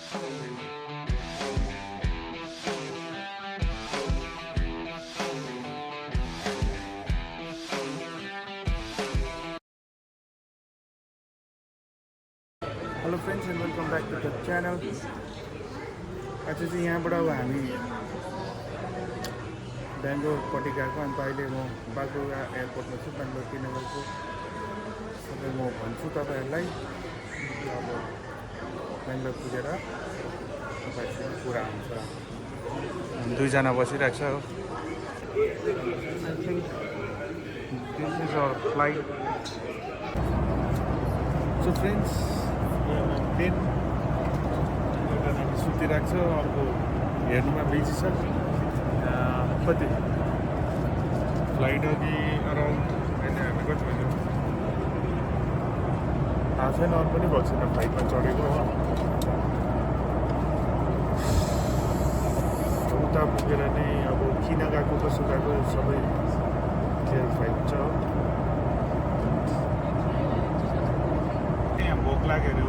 Hello friends and welcome back to the channel. आज चाहिँ यहाँबाट अब हामी बेङ्गलोरपट्टि गएको अन्त अहिले म बागडोग्रा एयरपोर्टमा छु बेङ्गलोर किनगरको सबै म भन्छु तपाईहरुलाई अब बेङ्गलोर पुगेर तपाईहरुसँग कुरा हुन्छ हामी दुईजना बसिरहेको छ हो I think this is our flight. So friends, train एउटा नानी सुतिरहेको छ अर्को हेर्नुमा बिजी छ कति फ्लाइट अघि अराउन्ड अहिले हामी कति बज्यो थाहा छैन अरू पनि भएको छैन फ्लाइटमा चढेको हो उता पुगेर नै अब किन गएको कसो गएको सबै क्लियर फ्लाइट छ यहाँ भोक लाग्यो अरे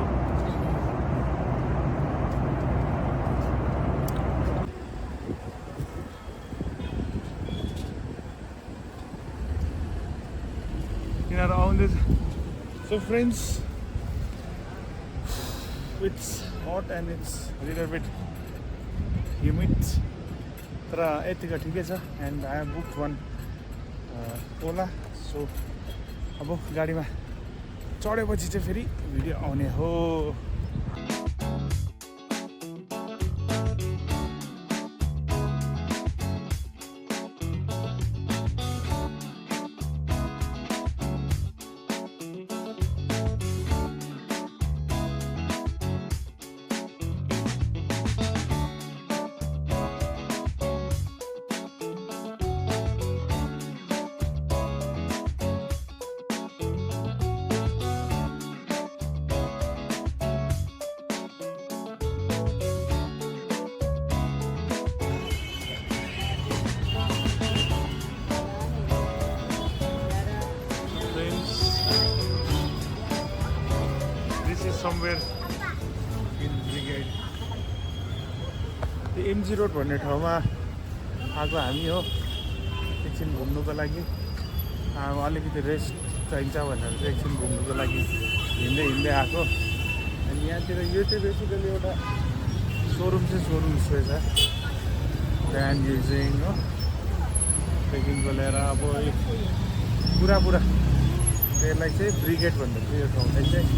So friends, it's hot and it's a little bit humid. But यतिको ठिकै छ and I have booked one Ola. So अब गाडीमा चढेपछि चाहिँ फेरि भिडियो आउने हो. Somewhere in Brigade. The MG Road भन्ने ठाउँमा आएको हामी हो एकछिन घुम्नुको लागि अलिकति रेस्ट चाहिन्छ भनेर चाहिँ एकछिन घुम्नुको लागि हिँड्दै हिँड्दै आएको अनि यहाँतिर यो चाहिँ बेसिकली एउटा सोरुम जस्तो छ ब्रान्ड युजिङ हो देखिको लिएर अब पुरा त्यसलाई चाहिँ ब्रिगेड भन्दछ यो ठाउँलाई चाहिँ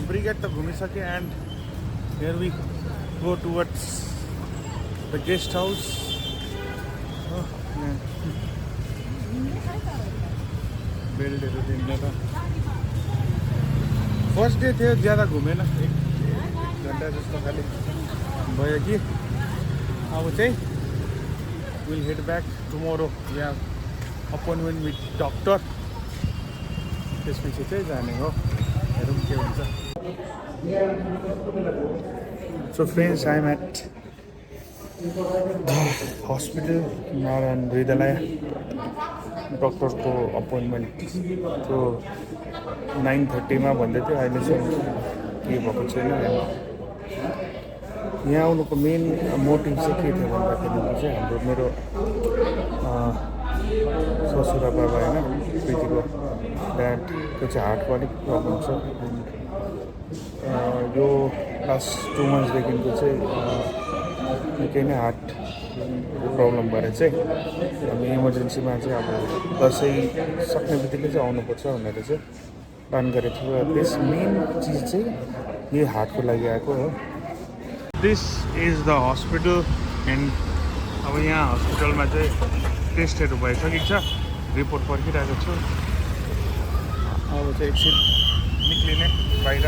Brigade to घुमिसके and here we go towards the guest house. बेल्टहरु दिँदैन फर्स्ट डे थियो ज्यादा घुमेन एक घन्टा जस्तो खाली भयो कि अब चाहिँ we'll head back tomorrow. We have appointment with doctor. त्यसपछि चाहिँ जाने हो हेरौँ के हुन्छ. So friends, I'm at the hospital Narayan Hrudayalaya डक्टरको अपोइन्टमेन्ट तो 9:30 मा भन्दै थियो अहिलेसम्म के भएको छैन. यहाँ आउनुको मेन मोटिभ चाहिँ के थियो भन्दाखेरि चाहिँ हाम्रो मेरो ससुरा बाबा हैन प्रीतिको ड्याडको चाहिँ हार्टको अलिक प्रब्लम छ. यो लास्ट 2 मन्थ्सदेखिको चाहिँ निकै नै हार्ट प्रब्लम भएर चाहिँ हामी इमर्जेन्सीमा चाहिँ अब दसैँ सक्ने बित्तिकै चाहिँ आउनुपर्छ भनेर चाहिँ प्लान गरेको थियो. त्यस मेन चिज चाहिँ यही हार्टको लागि आएको हो. This is the hospital and अब यहाँ हस्पिटलमा चाहिँ टेस्टहरू भइसकेको छ. रिपोर्ट पर्खिरहेको छु. अब चाहिँ एकछिन निक्लिने बाहिर.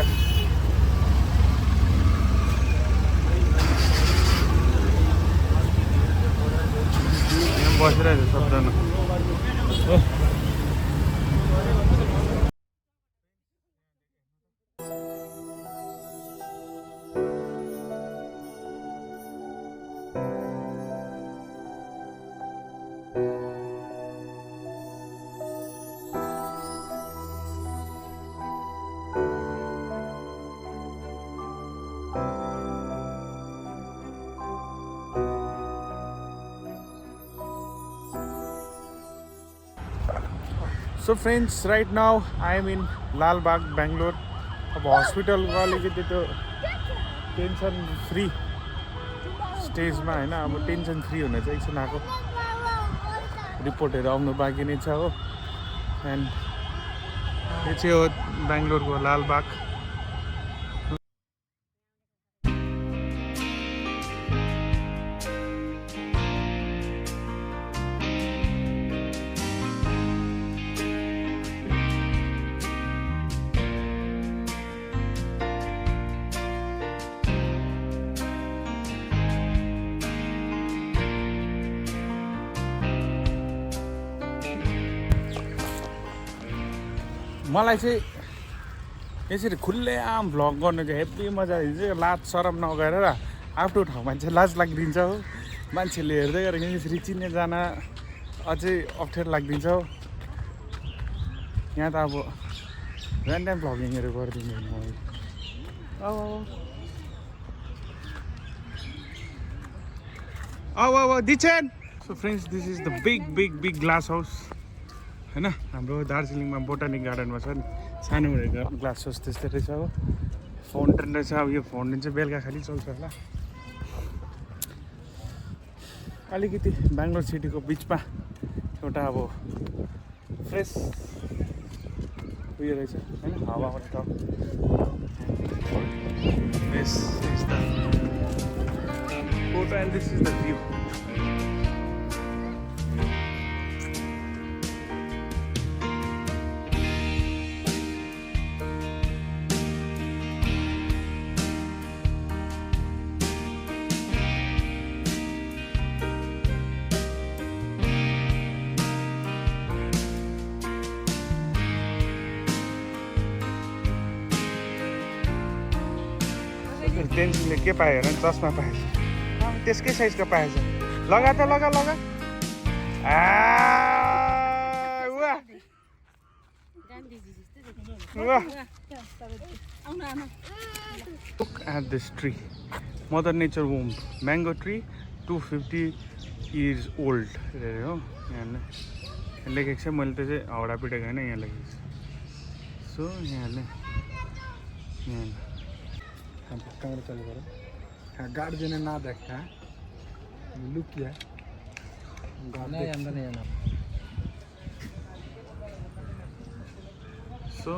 यहाँ बसिरहेको छ सबजना. So friends, right now I am in Lalbagh, Bangalore. अब हस्पिटलको अलिकति त्यो टेन्सन फ्री स्टेजमा होइन, अब टेन्सन फ्री हुने चाहिँ एकछिन आएको, रिपोर्टहरू आउनु बाँकी नै छ हो। एन्ड यो चाहिँ हो बेङ्गलोरको लालबाग। मलाई चाहिँ यसरी खुल्लेआम भ्लग गर्नु चाहिँ हेभी मजा दिन्छ। लाज सरम नगरेर आफ्नो ठाउँमा चाहिँ लाज लागिदिन्छ हो। मान्छेले हेर्दै गरेको यसरी चिन्ने जान अझै अप्ठ्यारो लागिदिन्छ हो। यहाँ त अब ऱ्यान्डम भ्लगिङहरू गरिदिनु मलाई। दिछेन। So friends, this is the big glass house होइन, हाम्रो दार्जिलिङमा बोटानिक गार्डनमा छ नि, सानो ग्लास हाउस त्यस्तै रहेछ हो। फाउन्टेन रहेछ। अब यो फाउन्टेन चाहिँ बेलुका खालि चल्छ होला। अलिकति बेङ्गलोर सिटीको बिचमा एउटा अब फ्रेस उयो रहेछ होइन, हावा पनि छ। This is the photo and this is the view. टेन्सनले के पायो हेर, चस्मा पाएछ, त्यसकै साइजको पाएछ। लगा त लगा। Look at this tree. Mother Nature womb. Mango tree, 250 years old. हो यहाँ लेखेको छ। मैले त्यो चाहिँ हाउडा पिटेको होइन, यहाँ लेखेको छ। सो यहाँ कैमरा चालू करो। हाँ, गार्ड देने ना देखा है, लुक किया नहीं, अंदर नहीं आना। सो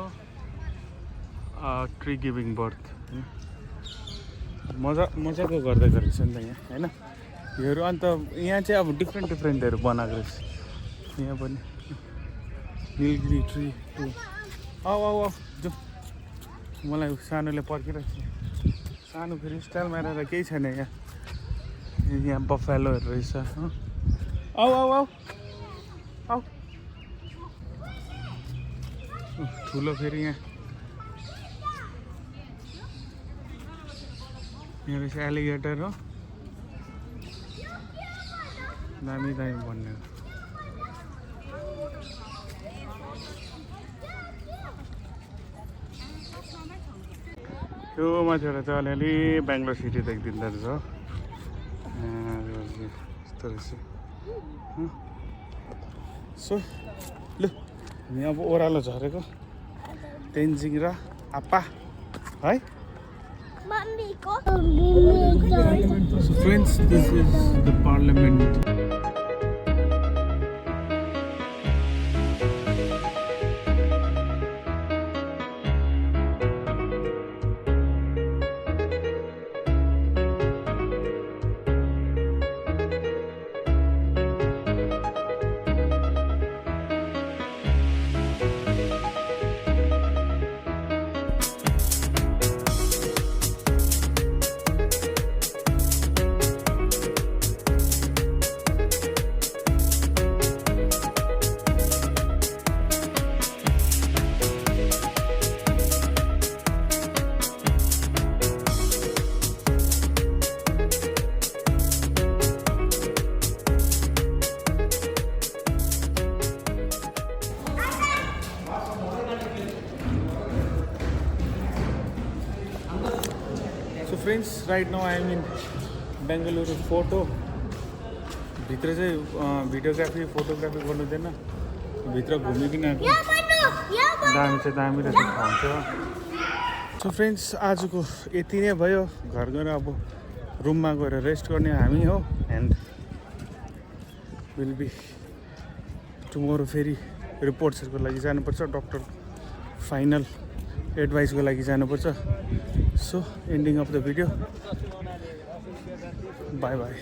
ट्री गिभिङ बर्थ मजाको गर्दै गरेको छ नि त यहाँ होइन। योहरू अन्त यहाँ चाहिँ अब डिफ्रेन्टहरू बनाएको रहेछ। यहाँ पनि निलगिरी ट्री टु आऊ जो मलाई सानोले पर्खिरहेको छ। सानो फेरि स्टाइल मारेर केही छैन यहाँ बफेलोहरू रहेछ हो। आऊ ठुलो फेरि यहाँ रहेछ एलिगेटर हो। दामी भन्ने त्यो माथिबाट चाहिँ अलिअलि बेङ्गलोर सिटी देखिँदो रहेछ हो। यस्तो रहेछ। सो लु हामी अब ओह्रालो झरेको तेन्जिङ र आप्पा है। So friends, this is the parliament. So friends, right now I am in Bangalore photo. भित्र चाहिँ भिडियोग्राफी फोटोग्राफी गर्नु दिएन, भित्र घुमिकन दामी चाहिँ दामी रहेछ ठाउँ छ। सो फ्रेन्ड्स आजको यति नै भयो। घर गएर अब रुममा गएर रेस्ट गर्ने हामी हो। एन्ड विल बी टुमोरो फेरि रिपोर्ट्सहरूको लागि जानुपर्छ, डक्टर फाइनल एडभाइसको लागि जानुपर्छ। So ending of the video, by by.